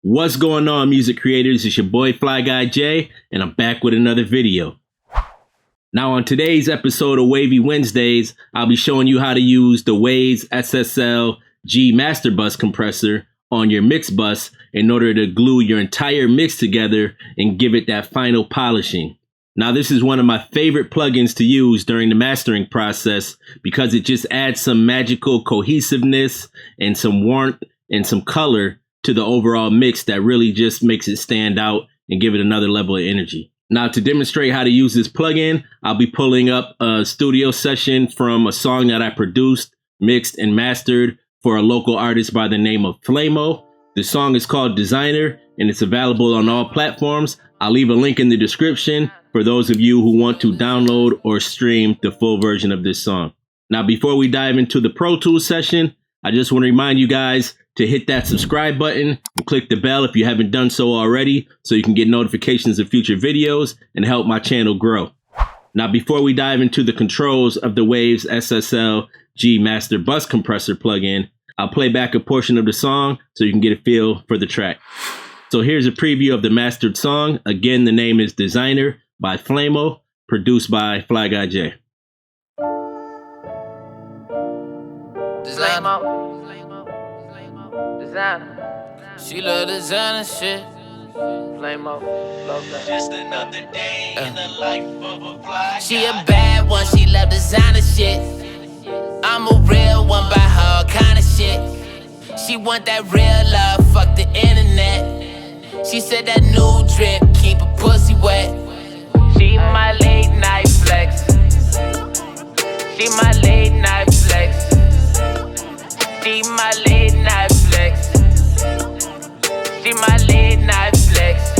What's going on, music creators? It's your boy Fly Guy J, and I'm back with another video. Now on today's episode of Wavy Wednesdays, I'll be showing you how to use the Waves SSL G master bus compressor on your mix bus in order to glue your entire mix together and give it that final polishing. Now this is one of my favorite plugins to use during the mastering process because it just adds some magical cohesiveness and some warmth and some color to the overall mix that really just makes it stand out and give it another level of energy. Now to demonstrate how to use this plugin, I'll be pulling up a studio session from a song that I produced, mixed, and mastered for a local artist by the name of Flamo. The song is called Designer and it's available on all platforms. I'll leave a link in the description for those of you who want to download or stream the full version of this song. Now before we dive into the Pro Tools session, I just want to remind you guys to hit that subscribe button and click the bell if you haven't done so already so you can get notifications of future videos and help my channel grow. Now before we dive into the controls of the Waves SSL G Master Bus Compressor plugin, I'll play back a portion of the song so you can get a feel for the track. So here's a preview of the mastered song. Again, the name is Designer by Flamo, produced by Fly Guy J. Designer. She love designer shit. Flamo, love that. Just another day in the life of a fly. She a bad one, she love designer shit. I'm a real one, buy her all kind of shit. She want that real love, fuck the internet. She said that new drip keep a pussy wet. She my late night flex. She my late night flex. She my late night flex. She my late night flex.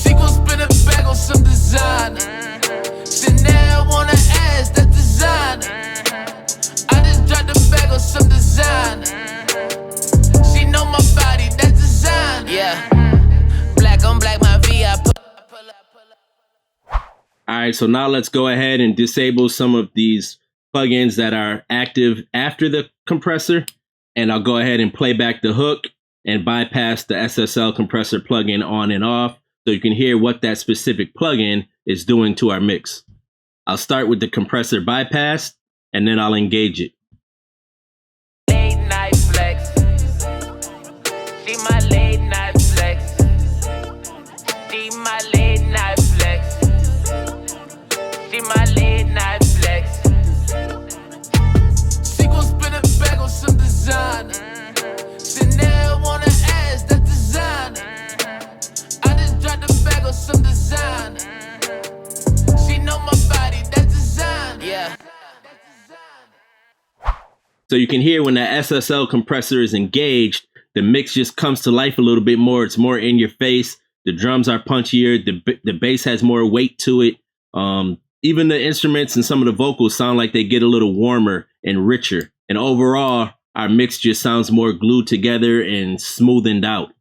She gon' spin a bag on some designer. Chanel on her ass, that designer. I just dropped a bag on some designer. She know my body, that designer. Yeah, black on black, my V, I pull up. Alright, so now let's go ahead and disable some of these plugins that are active after the compressor, and I'll go ahead and play back the hook and bypass the SSL compressor plugin on and off so you can hear what that specific plugin is doing to our mix. I'll start with the compressor bypass and then I'll engage it. Late night flex. She my late night flex. She my late night flex. She my late night flex. She gon' spin a bag on some designer. Chanel on her ass, that designer. I just dropped a bag on some designer. She know my body, that designer. Yeah. So you can hear when that SSL compressor is engaged, the mix just comes to life a little bit more. It's more in your face. The drums are punchier. The bass has more weight to it. Even the instruments and some of the vocals sound like they get a little warmer and richer. And overall, our mix just sounds more glued together and smoothened out.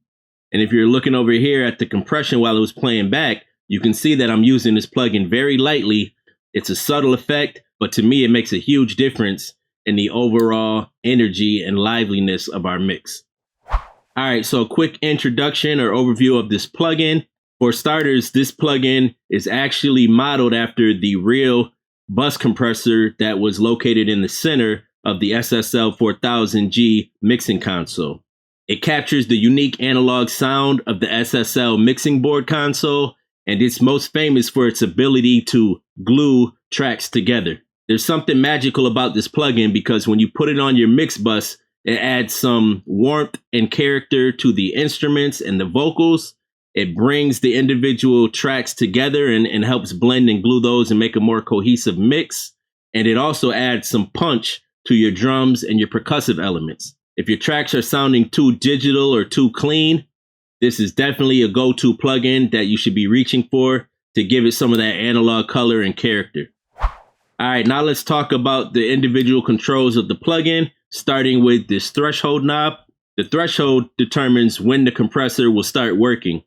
And if you're looking over here at the compression while it was playing back, you can see that I'm using this plugin very lightly. It's a subtle effect, but to me, it makes a huge difference in the overall energy and liveliness of our mix. All right, so a quick introduction or overview of this plugin. For starters, this plugin is actually modeled after the real bus compressor that was located in the center of the SSL 4000G mixing console. It captures the unique analog sound of the SSL mixing board console, and it's most famous for its ability to glue tracks together. There's something magical about this plugin because when you put it on your mix bus, it adds some warmth and character to the instruments and the vocals. It brings the individual tracks together and helps blend and glue those and make a more cohesive mix. And it also adds some punch to your drums and your percussive elements. If your tracks are sounding too digital or too clean, this is definitely a go-to plugin that you should be reaching for to give it some of that analog color and character. All right, now let's talk about the individual controls of the plugin, starting with this threshold knob. The threshold determines when the compressor will start working.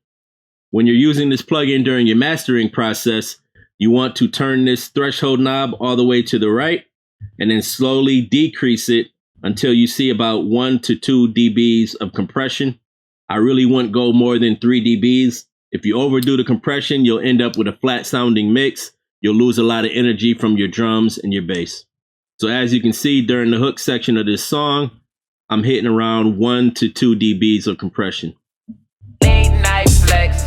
When you're using this plugin during your mastering process, you want to turn this threshold knob all the way to the right and then slowly decrease it until you see about 1 to 2 dBs of compression. I really wouldn't go more than 3 dBs. If you overdo the compression, you'll end up with a flat sounding mix. You'll lose a lot of energy from your drums and your bass. So as you can see during the hook section of this song, I'm hitting around 1 to 2 dBs of compression. Late night flex.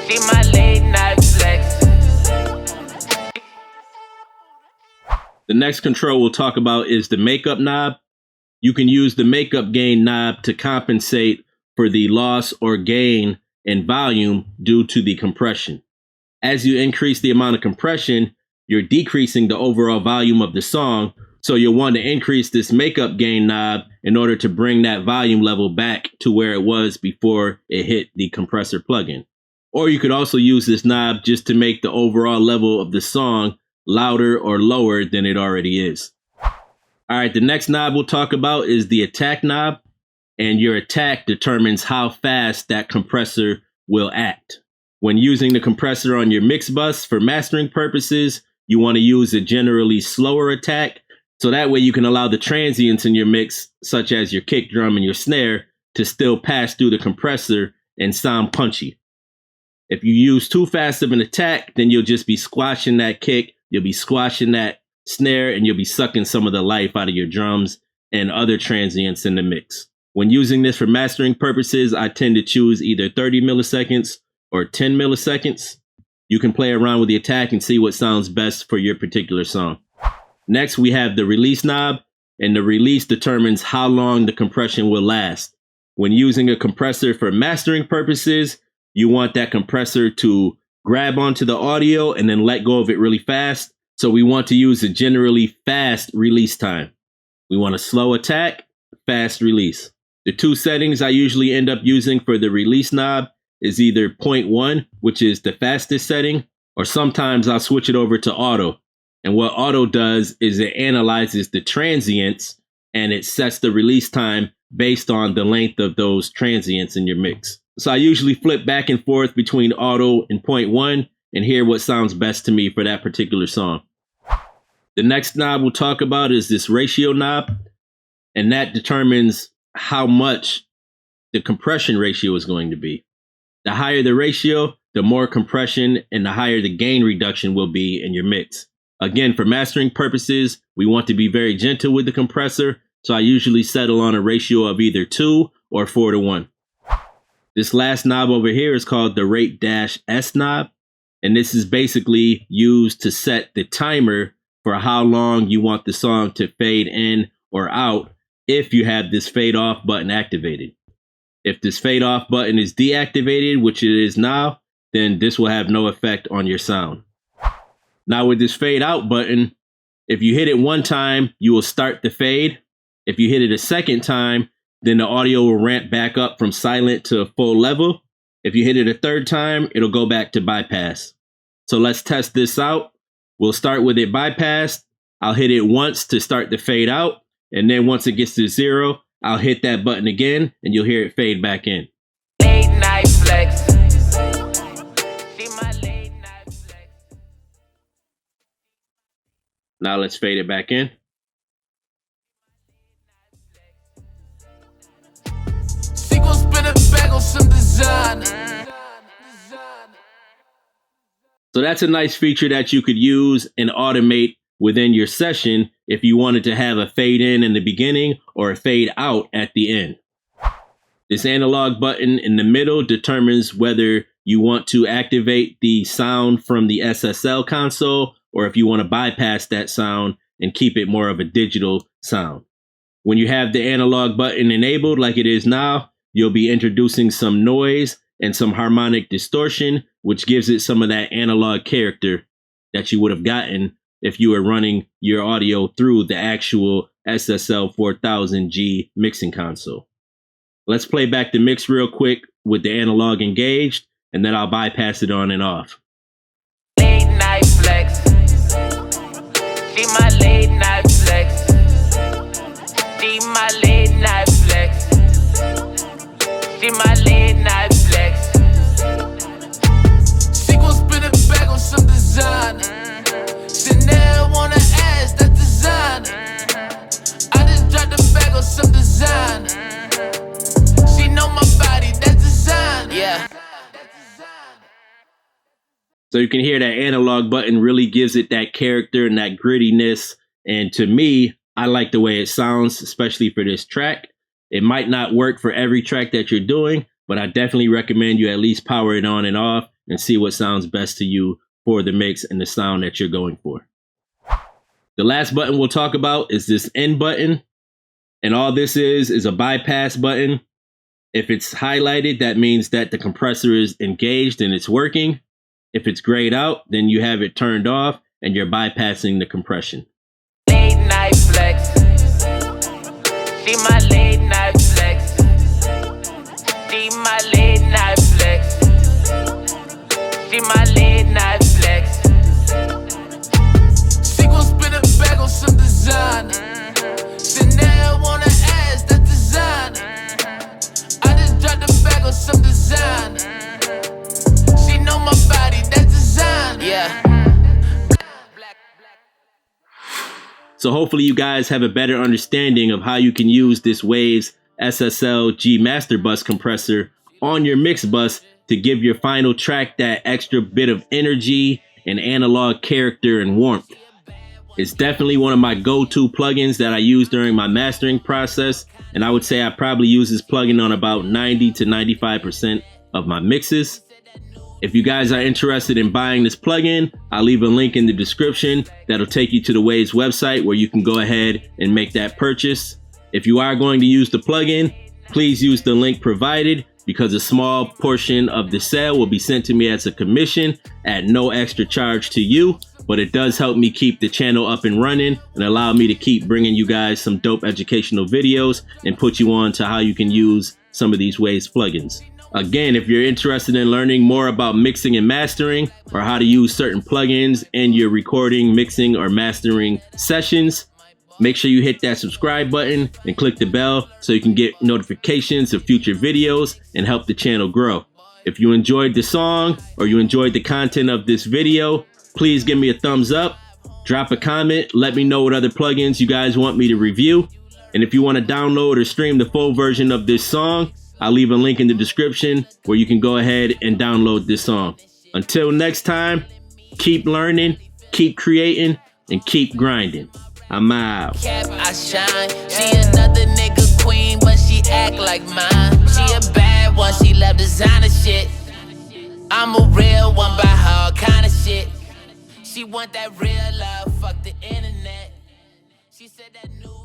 She my late night flex. The next control we'll talk about is the makeup knob. You can use the makeup gain knob to compensate for the loss or gain in volume due to the compression. As you increase the amount of compression, you're decreasing the overall volume of the song, so you'll want to increase this makeup gain knob in order to bring that volume level back to where it was before it hit the compressor plugin. Or you could also use this knob just to make the overall level of the song louder or lower than it already is. All right, the next knob we'll talk about is the attack knob, and your attack determines how fast that compressor will act. When using the compressor on your mix bus for mastering purposes, you want to use a generally slower attack, so that way you can allow the transients in your mix, such as your kick drum and your snare, to still pass through the compressor and sound punchy. If you use too fast of an attack, then you'll just be squashing that kick, you'll be squashing that snare, and you'll be sucking some of the life out of your drums and other transients in the mix. When using this for mastering purposes, I tend to choose either 30 milliseconds or 10 milliseconds. You can play around with the attack and see what sounds best for your particular song. Next, we have the release knob, and the release determines how long the compression will last. When using a compressor for mastering purposes, you want that compressor to grab onto the audio and then let go of it really fast. So we want to use a generally fast release time. We want a slow attack, fast release. The two settings I usually end up using for the release knob is either 0.1, which is the fastest setting, or sometimes I'll switch it over to auto. And what auto does is it analyzes the transients and it sets the release time based on the length of those transients in your mix. So I usually flip back and forth between auto and 0.1 and hear what sounds best to me for that particular song. The next knob we'll talk about is this ratio knob, and that determines how much the compression ratio is going to be. The higher the ratio, the more compression and the higher the gain reduction will be in your mix. Again, for mastering purposes, we want to be very gentle with the compressor, so I usually settle on a ratio of either 2 or 4 to 1. This last knob over here is called the Rate-S knob, and this is basically used to set the timer for how long you want the song to fade in or out if you have this fade off button activated. If this fade off button is deactivated, which it is now, then this will have no effect on your sound. Now with this fade out button, if you hit it one time, you will start the fade. If you hit it a second time, then the audio will ramp back up from silent to full level. If you hit it a third time, it'll go back to bypass. So let's test this out. We'll start with it bypassed. I'll hit it once to start the fade out. And then once it gets to 0, I'll hit that button again and you'll hear it fade back in. Late night flex. See my late night flex. Now let's fade it back in. She gon' spin it back on some designer. So that's a nice feature that you could use and automate within your session if you wanted to have a fade in the beginning or a fade out at the end. This analog button in the middle determines whether you want to activate the sound from the SSL console or if you want to bypass that sound and keep it more of a digital sound. When you have the analog button enabled like it is now, you'll be introducing some noise and some harmonic distortion, which gives it some of that analog character that you would have gotten if you were running your audio through the actual SSL 4000G mixing console. Let's play back the mix real quick with the analog engaged, and then I'll bypass it on and off. Late night flex. See my late night flex. See my late night flex. See my late night flex. She gon' spin it back on some designer. Chanel wanna ask that designer. So you can hear that analog button really gives it that character and that grittiness. And to me, I like the way it sounds, especially for this track. It might not work for every track that you're doing, but I definitely recommend you at least power it on and off and see what sounds best to you for the mix and the sound that you're going for. The last button we'll talk about is this N button. And all this is a bypass button. If it's highlighted, that means that the compressor is engaged and it's working. If it's grayed out, then you have it turned off and you're bypassing the compression. Late night flex. See my late night flex. See my late night flex. See my late night flex. She gon' spin a bag on some designer. Chanel wanna ask that designer. I just dropped a bag on some designer. She know my body, that designer. Yeah. So hopefully you guys have a better understanding of how you can use this Waves SSL G Master Bus compressor on your mix bus to give your final track that extra bit of energy and analog character and warmth. It's definitely one of my go-to plugins that I use during my mastering process, and I would say I probably use this plugin on about 90 to 95% of my mixes. If you guys are interested in buying this plugin, I'll leave a link in the description that'll take you to the Waves website where you can go ahead and make that purchase. If you are going to use the plugin, please use the link provided because a small portion of the sale will be sent to me as a commission at no extra charge to you, but it does help me keep the channel up and running and allow me to keep bringing you guys some dope educational videos and put you on to how you can use some of these Waves plugins. Again, if you're interested in learning more about mixing and mastering or how to use certain plugins in your recording, mixing, or mastering sessions, make sure you hit that subscribe button and click the bell so you can get notifications of future videos and help the channel grow. If you enjoyed the song or you enjoyed the content of this video, please give me a thumbs up, drop a comment, let me know what other plugins you guys want me to review. And if you want to download or stream the full version of this song, I'll leave a link in the description where you can go ahead and download this song. Until next time, keep learning, keep creating, and keep grinding. I'm out. I shine. She another nigga queen, but she act like mine. She a bad one, she love designer shit. I'm a real one, by her all kind of shit. She want that real love, fuck the internet. She said that new